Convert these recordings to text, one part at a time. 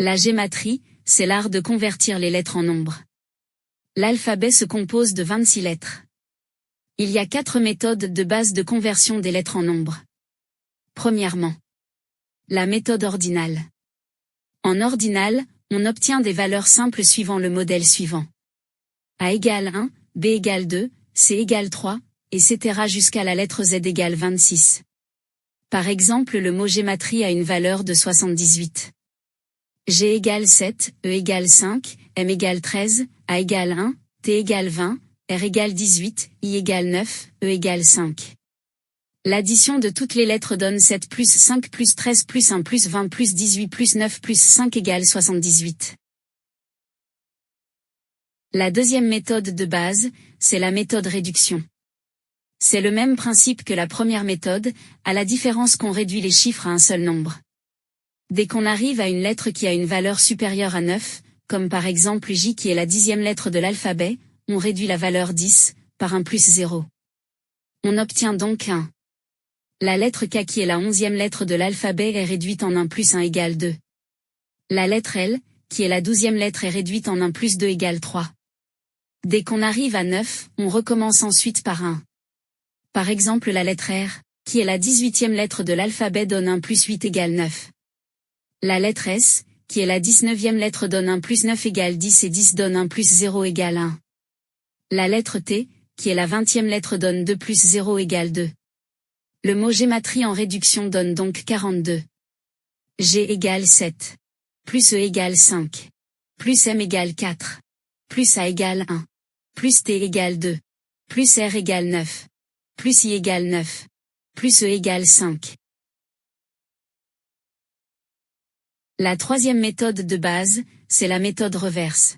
La gématrie, c'est l'art de convertir les lettres en nombres. L'alphabet se compose de 26 lettres. Il y a 4 méthodes de base de conversion des lettres en nombres. Premièrement, la méthode ordinale. En ordinal, on obtient des valeurs simples suivant le modèle suivant. A égale 1, B égale 2, C égale 3, etc. jusqu'à la lettre Z égale 26. Par exemple, le mot gématrie a une valeur de 78. G égale 7, E égale 5, M égale 13, A égale 1, T égale 20, R égale 18, I égale 9, E égale 5. L'addition de toutes les lettres donne 7 plus 5 plus 13 plus 1 plus 20 plus 18 plus 9 plus 5 égale 78. La deuxième méthode de base, c'est la méthode réduction. C'est le même principe que la première méthode, à la différence qu'on réduit les chiffres à un seul nombre. Dès qu'on arrive à une lettre qui a une valeur supérieure à 9, comme par exemple J qui est la 10e lettre de l'alphabet, on réduit la valeur 10, par un plus 0. On obtient donc 1. La lettre K qui est la 11e lettre de l'alphabet est réduite en 1 plus 1 égale 2. La lettre L, qui est la 12e lettre est réduite en 1 plus 2 égale 3. Dès qu'on arrive à 9, on recommence ensuite par 1. Par exemple la lettre R, qui est la 18e lettre de l'alphabet donne 1 plus 8 égale 9. La lettre S, qui est la 19e lettre donne 1 plus 9 égale 10 et 10 donne 1 plus 0 égale 1. La lettre T, qui est la 20e lettre donne 2 plus 0 égale 2. Le mot gématrie en réduction donne donc 42. G égale 7. Plus E égale 5. Plus M égale 4. Plus A égale 1. Plus T égale 2. Plus R égale 9. Plus I égale 9. Plus E égale 5. La troisième méthode de base, c'est la méthode reverse.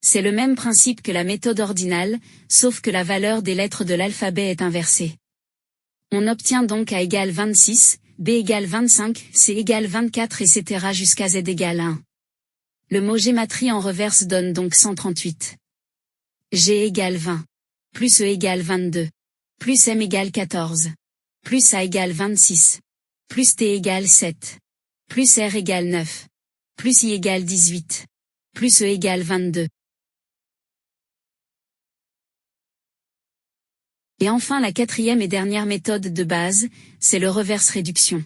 C'est le même principe que la méthode ordinale, sauf que la valeur des lettres de l'alphabet est inversée. On obtient donc A égale 26, B égale 25, C égale 24, etc. jusqu'à Z égale 1. Le mot gématrie en reverse donne donc 138. G égale 20. Plus E égale 22. Plus M égale 14. Plus A égale 26. Plus T égale 7. Plus R égale 9. Plus I égale 18. Plus E égale 22. Et enfin la quatrième et dernière méthode de base, c'est le reverse réduction.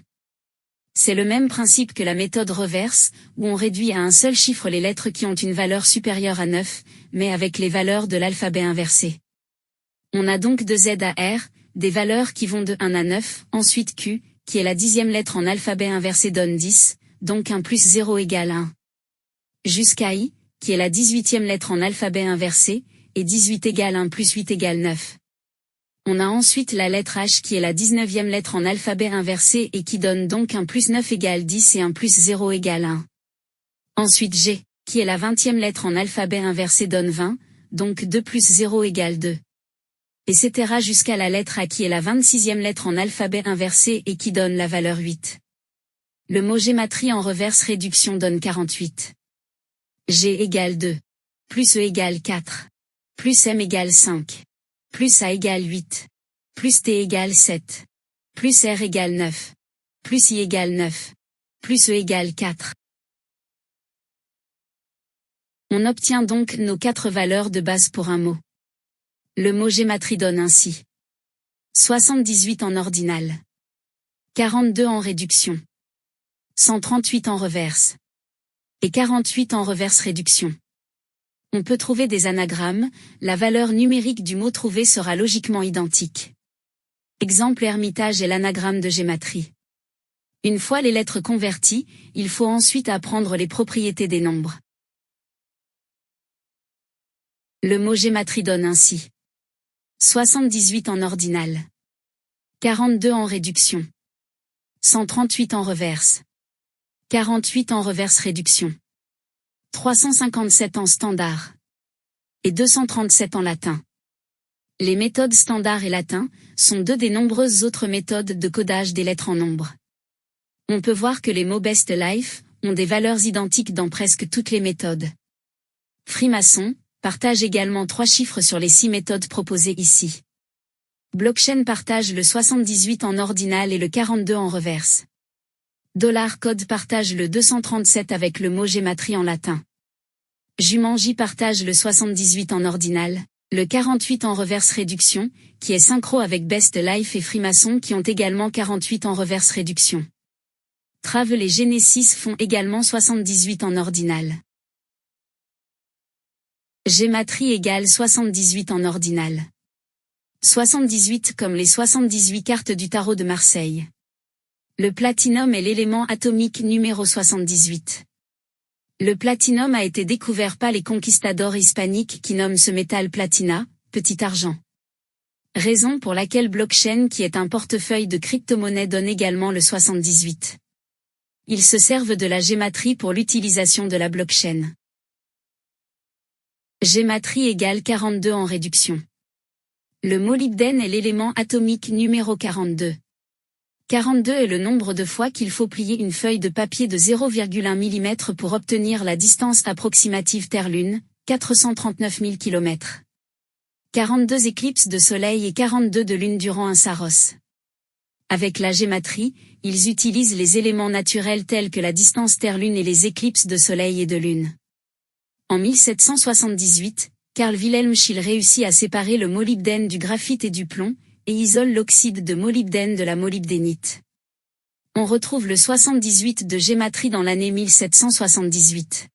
C'est le même principe que la méthode reverse, où on réduit à un seul chiffre les lettres qui ont une valeur supérieure à 9, mais avec les valeurs de l'alphabet inversé. On a donc de Z à R, des valeurs qui vont de 1 à 9, ensuite Q, qui est la 10e lettre en alphabet inversé donne 10, donc 1 plus 0 égale 1. Jusqu'à I, qui est la 18e lettre en alphabet inversé, et 18 égale 1 plus 8 égale 9. On a ensuite la lettre H qui est la 19e lettre en alphabet inversé et qui donne donc 1 plus 9 égale 10 et 1 plus 0 égale 1. Ensuite G, qui est la 20e lettre en alphabet inversé donne 20, donc 2 plus 0 égale 2. Etc. jusqu'à la lettre A qui est la 26e lettre en alphabet inversé et qui donne la valeur 8. Le mot gématrie en reverse réduction donne 48. G égale 2. Plus E égale 4. Plus M égale 5. Plus A égale 8. Plus T égale 7. Plus R égale 9. Plus I égale 9. Plus E égale 4. On obtient donc nos 4 valeurs de base pour un mot. Le mot gématrie donne ainsi 78 en ordinal, 42 en réduction, 138 en reverse, et 48 en reverse réduction. On peut trouver des anagrammes, la valeur numérique du mot trouvé sera logiquement identique. Exemple Hermitage est l'anagramme de gématrie. Une fois les lettres converties, il faut ensuite apprendre les propriétés des nombres. Le mot gématrie donne ainsi 78 en ordinal, 42 en réduction, 138 en reverse, 48 en reverse réduction, 357 en standard, et 237 en latin. Les méthodes standard et latin sont deux des nombreuses autres méthodes de codage des lettres en nombres. On peut voir que les mots best life ont des valeurs identiques dans presque toutes les méthodes. Freemason partage également 3 chiffres sur les 6 méthodes proposées ici. Blockchain partage le 78 en ordinal et le 42 en reverse. $code partage le 237 avec le mot gématrie en latin. Jumanji partage le 78 en ordinal, le 48 en reverse réduction, qui est synchro avec Best Life et Freemason qui ont également 48 en reverse réduction. Travel et Genesis font également 78 en ordinal. Gématrie égale 78 en ordinal. 78 comme les 78 cartes du tarot de Marseille. Le platinum est l'élément atomique numéro 78. Le platinum a été découvert par les conquistadors hispaniques qui nomment ce métal platina, petit argent. Raison pour laquelle Blockchain qui est un portefeuille de crypto-monnaies donne également le 78. Ils se servent de la gématrie pour l'utilisation de la blockchain. Gématrie égale 42 en réduction. Le molybdène est l'élément atomique numéro 42. 42 est le nombre de fois qu'il faut plier une feuille de papier de 0,1 mm pour obtenir la distance approximative Terre-Lune, 439 000 km. 42 éclipses de soleil et 42 de lune durant un Saros. Avec la gématrie, ils utilisent les éléments naturels tels que la distance Terre-Lune et les éclipses de soleil et de lune. En 1778, Carl Wilhelm Scheele réussit à séparer le molybdène du graphite et du plomb, et isole l'oxyde de molybdène de la molybdénite. On retrouve le 78 de gématrie dans l'année 1778.